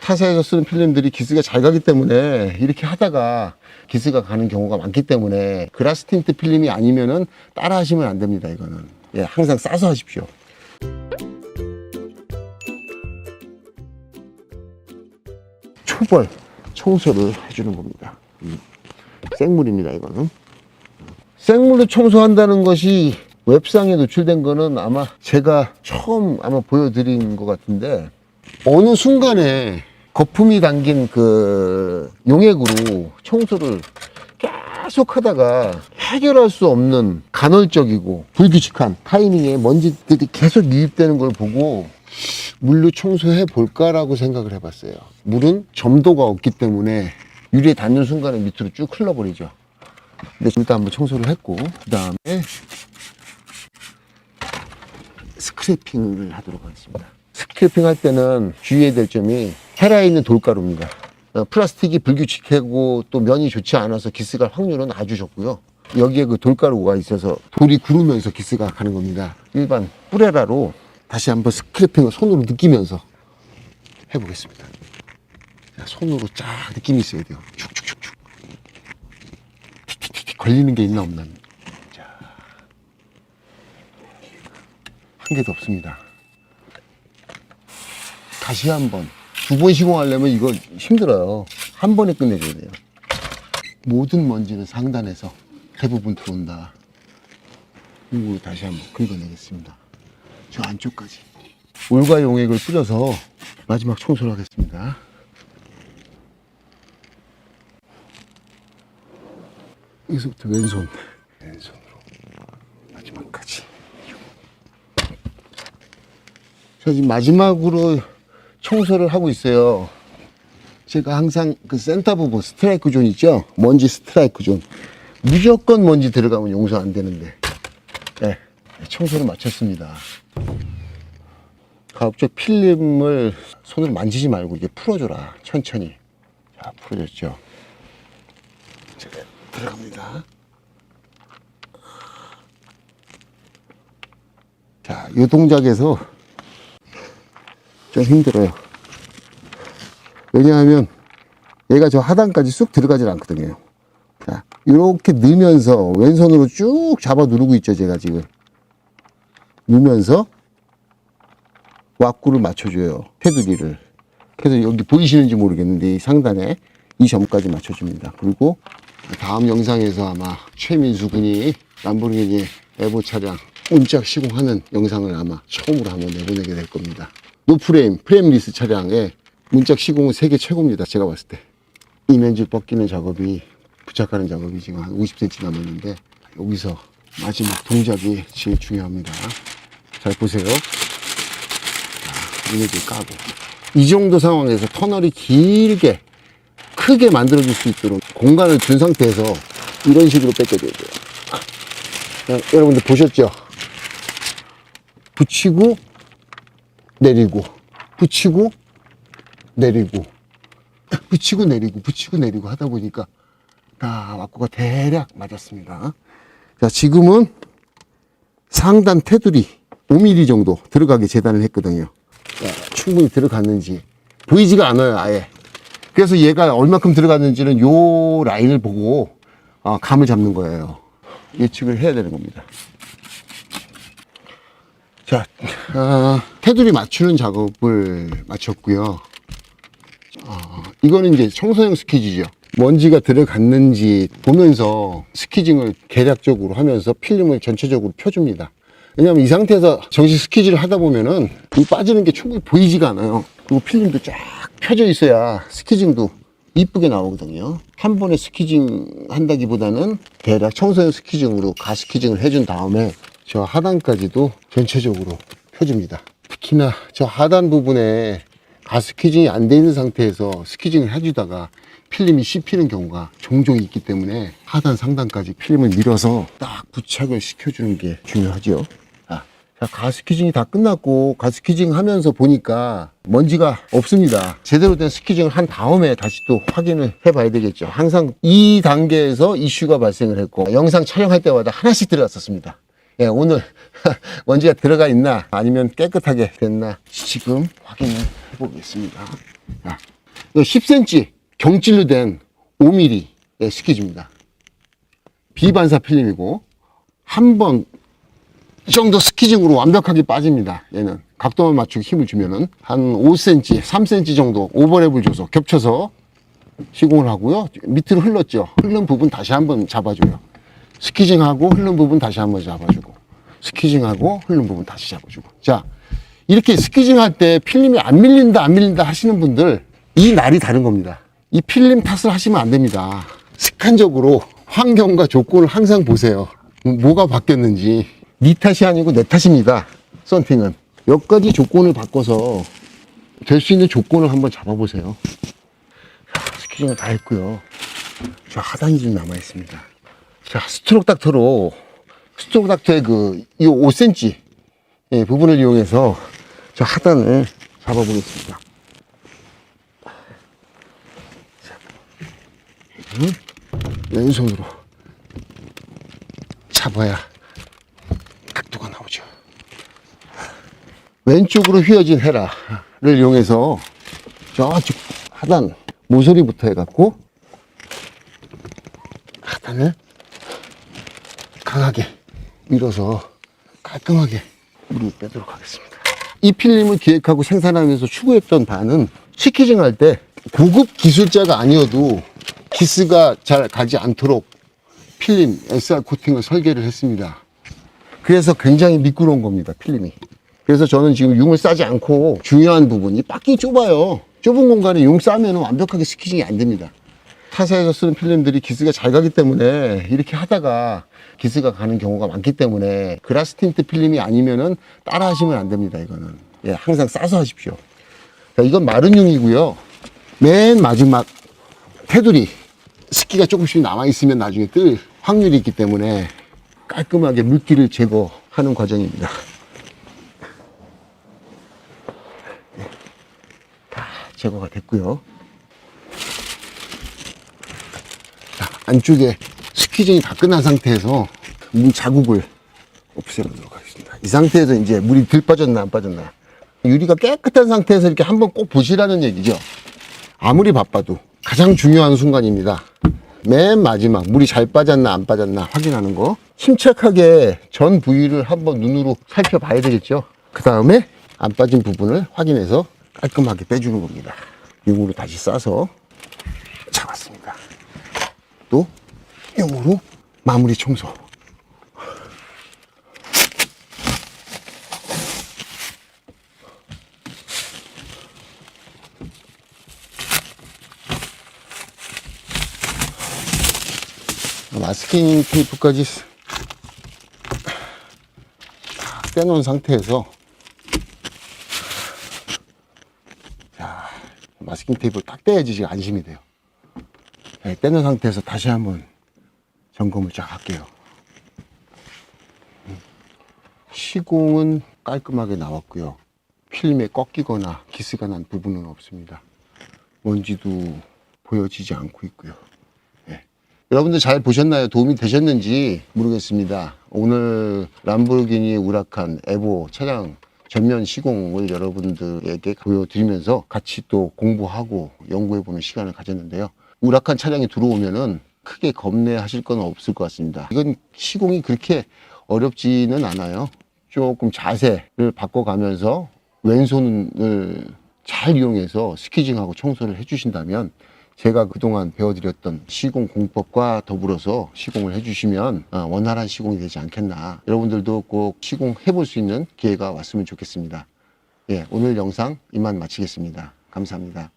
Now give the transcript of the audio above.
타사에서 쓰는 필름들이 기스가 잘 가기 때문에 이렇게 하다가 기스가 가는 경우가 많기 때문에 그라스 틴트 필름이 아니면은 따라 하시면 안 됩니다. 이거는 예, 항상 싸서 하십시오. 초벌 청소를 해주는 겁니다. 생물입니다. 이거는 생물로 청소한다는 것이 웹상에 노출된 거는 아마 제가 처음 아마 보여드린 것 같은데, 어느 순간에 거품이 담긴 그 용액으로 청소를 계속 하다가 해결할 수 없는 간헐적이고 불규칙한 타이밍에 먼지들이 계속 유입되는 걸 보고 물로 청소해 볼까라고 생각을 해봤어요. 물은 점도가 없기 때문에 유리에 닿는 순간에 밑으로 쭉 흘러버리죠. 근데 일단 한번 청소를 했고, 그 다음에 스크래핑을 하도록 하겠습니다. 스크래핑 할 때는 주의해야 될 점이 헤라에 있는 돌가루입니다. 플라스틱이 불규칙하고 또 면이 좋지 않아서 기스갈 확률은 아주 적고요. 여기에 그 돌가루가 있어서 돌이 구르면서 기스가 가는 겁니다. 일반 뿌레라로 다시 한번 스크래핑을 손으로 느끼면서 해보겠습니다. 자, 손으로 쫙 느낌이 있어야 돼요. 축축축축. 틱틱틱 걸리는 게 있나 없나. 자, 한 개도 없습니다. 다시 한번. 두 번 시공하려면 이거 힘들어요. 한 번에 끝내줘야 돼요. 모든 먼지는 상단에서 대부분 들어온다. 이거 다시 한번 긁어내겠습니다. 저 안쪽까지. 올과 용액을 뿌려서 마지막 청소를 하겠습니다. 여기서부터 왼손으로 마지막까지. 자, 지금 마지막으로 청소를 하고 있어요. 제가 항상 그 센터 부분 스트라이크 존 있죠? 먼지 스트라이크 존. 무조건 먼지 들어가면 용서 안 되는데, 네, 청소를 마쳤습니다. 가급적 필름을 손으로 만지지 말고 이제 풀어줘라. 천천히. 자, 풀어줬죠. 자, 들어갑니다. 자, 이 동작에서 좀 힘들어요. 왜냐하면 얘가 저 하단까지 쑥 들어가질 않거든요. 자, 이렇게 넣으면서 왼손으로 쭉 잡아 누르고 있죠. 제가 지금 넣으면서 왁구를 맞춰줘요. 테두리를. 그래서 여기 보이시는지 모르겠는데 이 상단에 이 점까지 맞춰줍니다. 그리고 다음 영상에서 아마 최민수 군이 람보르기니 에보 차량 온짝 시공하는 영상을 아마 처음으로 한번 내보내게 될 겁니다. 노프레임, 프레임리스 차량에 문짝 시공은 세계 최고입니다. 제가 봤을 때. 이면줄 벗기는 작업이, 부착하는 작업이 지금 한 50cm 남았는데, 여기서 마지막 동작이 제일 중요합니다. 잘 보세요. 이면줄 까고. 이 정도 상황에서 터널이 길게, 크게 만들어줄 수 있도록 공간을 준 상태에서 이런 식으로 뺏겨줘야 돼요. 여러분들 보셨죠? 붙이고, 내리고, 붙이고, 내리고, 붙이고, 내리고, 붙이고, 내리고 하다 보니까 다 왁구가 대략 맞았습니다. 자, 지금은 상단 테두리 5mm 정도 들어가게 재단을 했거든요. 자, 충분히 들어갔는지 보이지가 않아요, 아예. 그래서 얘가 얼마큼 들어갔는지는 요 라인을 보고 감을 잡는 거예요. 예측을 해야 되는 겁니다. 자, 테두리 맞추는 작업을 마쳤고요. 이거는 이제 청소용 스퀴즈죠. 먼지가 들어갔는지 보면서 스퀴징을 계략적으로 하면서 필름을 전체적으로 펴줍니다. 왜냐하면 이 상태에서 정식 스퀴즈를 하다 보면은 이 빠지는 게 충분히 보이지가 않아요. 그리고 필름도 쫙 펴져 있어야 스퀴징도 이쁘게 나오거든요. 한 번에 스퀴징 한다기보다는 대략 청소용 스퀴징으로 가스퀴징을 해준 다음에 저 하단까지도 전체적으로 펴줍니다. 특히나 저 하단 부분에 가스퀴징이 안 돼 있는 상태에서 스퀴징을 해주다가 필름이 씹히는 경우가 종종 있기 때문에 하단 상단까지 필름을 밀어서 딱 부착을 시켜주는 게 중요하죠. 자, 가스퀴징이 다 끝났고 가스퀴징 하면서 보니까 먼지가 없습니다. 제대로 된 스퀴징을 한 다음에 다시 또 확인을 해봐야 되겠죠. 항상 이 단계에서 이슈가 발생을 했고 영상 촬영할 때마다 하나씩 들어갔었습니다. 예, 오늘 먼지가 들어가 있나 아니면 깨끗하게 됐나 지금 확인을 해보겠습니다. 자, 10cm 경질로 된 5mm의 스키즈입니다. 비반사 필름이고 한 번 정도 스키징으로 완벽하게 빠집니다. 얘는 각도만 맞추고 힘을 주면은 한 5cm, 3cm 정도 오버랩을 줘서 겹쳐서 시공을 하고요. 밑으로 흘렀죠. 흐른 부분 다시 한번 잡아줘요. 스키징하고 흐른 부분 다시 한번 잡아주고, 스키징하고 흐른 부분 다시 잡아주고. 자, 이렇게 스키징 할 때 필름이 안 밀린다 하시는 분들, 이 날이 다른 겁니다. 이 필름 탓을 하시면 안 됩니다. 습관적으로 환경과 조건을 항상 보세요. 뭐가 바뀌었는지. 네 탓이 아니고 내 탓입니다. 썬팅은. 몇 가지 조건을 바꿔서 될 수 있는 조건을 한번 잡아보세요. 스키징을 다 했고요. 저 하단이 좀 남아있습니다. 자, 스트로크 닥터로, 스트로크 닥터의 이 5cm 부분을 이용해서 저 하단을 잡아보겠습니다. 왼손으로 잡아야 각도가 나오죠. 왼쪽으로 휘어진 헤라를 이용해서 저쪽 하단 모서리부터 해갖고 하단을 강하게 밀어서 깔끔하게 물을 빼도록 하겠습니다. 이 필름을 기획하고 생산하면서 추구했던 바는 스키징 할 때 고급 기술자가 아니어도 기스가 잘 가지 않도록 필름 SR 코팅을 설계를 했습니다. 그래서 굉장히 미끄러운 겁니다, 필름이. 그래서 저는 지금 융을 싸지 않고 중요한 부분이 바퀴 좁아요. 좁은 공간에 융 싸면 완벽하게 스키징이 안 됩니다. 타사에서 쓰는 필름들이 기스가 잘 가기 때문에 이렇게 하다가 기스가 가는 경우가 많기 때문에 그라스 틴트 필름이 아니면은 따라 하시면 안 됩니다, 이거는. 예, 항상 싸서 하십시오. 자, 이건 마른 융이고요. 맨 마지막 테두리 습기가 조금씩 남아있으면 나중에 뜰 확률이 있기 때문에 깔끔하게 물기를 제거하는 과정입니다. 네, 다 제거가 됐고요. 자, 안쪽에 스키징이 다 끝난 상태에서 물 자국을 없애보도록 하겠습니다. 이 상태에서 이제 물이 덜 빠졌나 안 빠졌나, 유리가 깨끗한 상태에서 이렇게 한번 꼭 보시라는 얘기죠. 아무리 바빠도 가장 중요한 순간입니다. 맨 마지막 물이 잘 빠졌나 안 빠졌나 확인하는 거. 침착하게 전 부위를 한번 눈으로 살펴봐야 되겠죠. 그 다음에 안 빠진 부분을 확인해서 깔끔하게 빼주는 겁니다. 융으로 다시 싸서 잡았습니다. 또 융으로 마무리 청소. 마스킹 테이프까지 다 떼놓은 상태에서, 자, 마스킹 테이프를 딱 떼야지 지금 안심이 돼요. 네, 떼놓은 상태에서 다시 한번 점검을 쫙 할게요. 시공은 깔끔하게 나왔고요. 필름에 꺾이거나 기스가 난 부분은 없습니다. 먼지도 보여지지 않고 있고요. 여러분들 잘 보셨나요? 도움이 되셨는지 모르겠습니다. 오늘 람보르기니 우라칸 에보 차량 전면 시공을 여러분들에게 보여드리면서 같이 또 공부하고 연구해보는 시간을 가졌는데요. 우라칸 차량이 들어오면은 크게 겁내하실 건 없을 것 같습니다. 이건 시공이 그렇게 어렵지는 않아요. 조금 자세를 바꿔가면서 왼손을 잘 이용해서 스키징하고 청소를 해주신다면, 제가 그동안 배워드렸던 시공 공법과 더불어서 시공을 해주시면 원활한 시공이 되지 않겠나. 여러분들도 꼭 시공해볼 수 있는 기회가 왔으면 좋겠습니다. 예, 오늘 영상 이만 마치겠습니다. 감사합니다.